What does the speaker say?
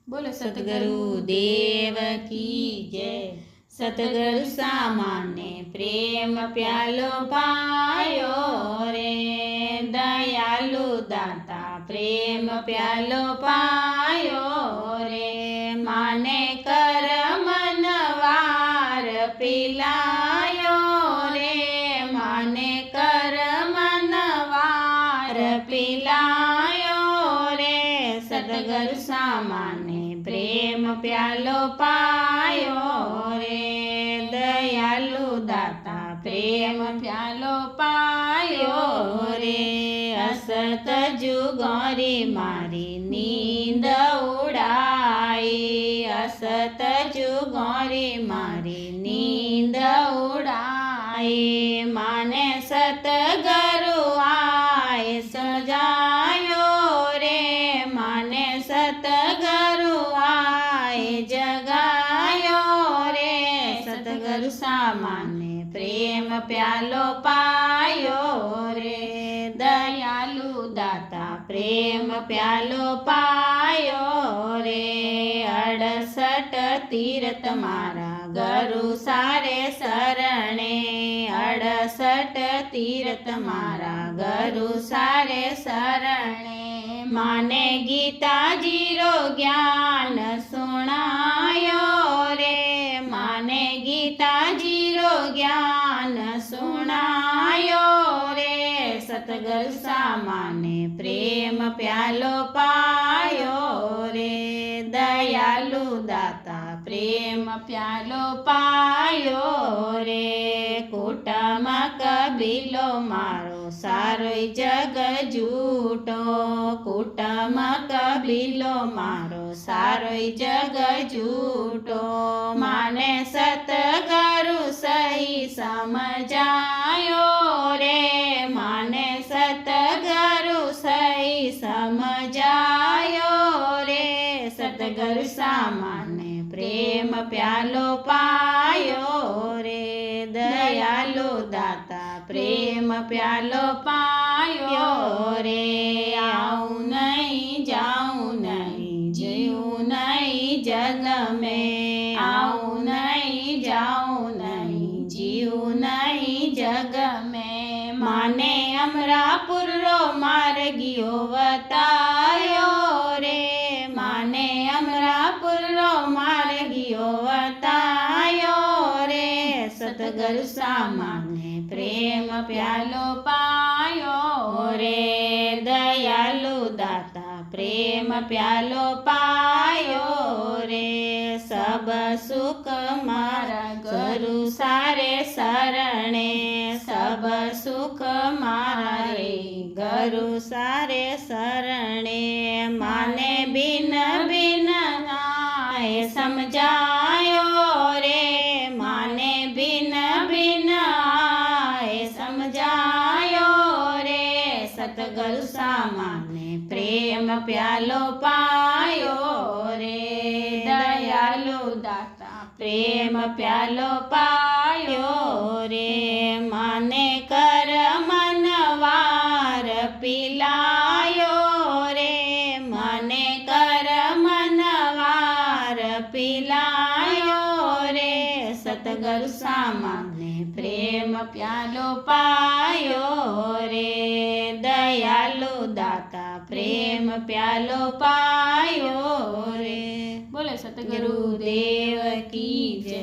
બોલો સતગુરુ દેવ કી જય। સતગુરુ સામાને પ્રેમ પ્યાલો પાયો રે, દયાલુ દાતા પ્રેમ પ્યાલો પાયો રે, માને કર મનવાર પિલાયો રે, માને કર મનવાર પિલાયો રે, સતગુરુ સામાને પ્રેમ પ્યાલો પાયો રે, દયાલુ દાતા પ્રેમ પ્યાલો પાયો રે, અસત જુગોરી મારી નીંદ ઉડાઈ, અસત જુગોરી મારી નીંદ ઉડાઈ, માને સતગુરુ આય સજાયો રે, માને સતગુરુ આય જગાયો રે, સતગુરુ સામાને પ્રેમ પ્યાલો પાયો રે, દયાલુ દાતા પ્રેમ પ્યાલો પાયો રે, 68 તીર્થ મારા ગુરુ સારે શરણે, 68 તીર્થ મારા ગુરુ સારે શરણે, માને ગીતાજીરો જ્ઞાન સુણાયો રે, માને ગીતાજીરો જ્ઞાન સુણાયો રે, સતગુરુ સામાને પ્રેમ પ્યાલો પાયો રે, દયાલુ દાતા પ્રેમ પ્યાલો પાયો રે, કુટુંબ કબીલો મારો સારોય જગ જૂટો, કુટુંબ કબીલો મારો સારોય જગ જૂટો, માને સતગુરુ સહી સમજાયો રે, માને સતગુરુ સહી સમજાયો રે, સતગુરુ સામાને પ્રેમ પ્યાલો પાયો રે, દયાલુ દાતા પ્રેમ પ્યાલો પાયો રે, આવું નહીં જાઉં નહીં જીવું નહીં જગ મેં, આવું નહીં જાઉં નહીં જીવું નહીં જગ મેં, માને અમરાપુરનો માર્ગીઓ બતાયો રે, માને અમરાપુરનો માર્ગીઓ બતાયો રે, સતગુરુ સામાને પ્રેમ પ્યાલો પાયો રે, દયાલુ દાતા પ્રેમ પ્યાલો પાયો રે, સબ સુખ મારા ગુરુ સારે શરણે, સબ સુખ મારે ગુરુ સારે શરણે, માને બિન બિન આય સમજાયો રે, માને બિન બિન આય સમજાયો રે, સતગુરુ સામાને પ્રેમ પ્યાલો પાયો રે, દયાલુ દાતા પ્રેમ પ્યાલો પાયો રે, માને કર મનવાર પિલાયો રે, માને કર મનવાર પિલાયો રે, સતગુરુ સામાને પ્રેમ પ્યાલો પાયો રે, દયાલુ દાતા પ્રેમ પ્યાલો પાયો રે, બોલો સતગુરુ ગુરુદેવ કી જય।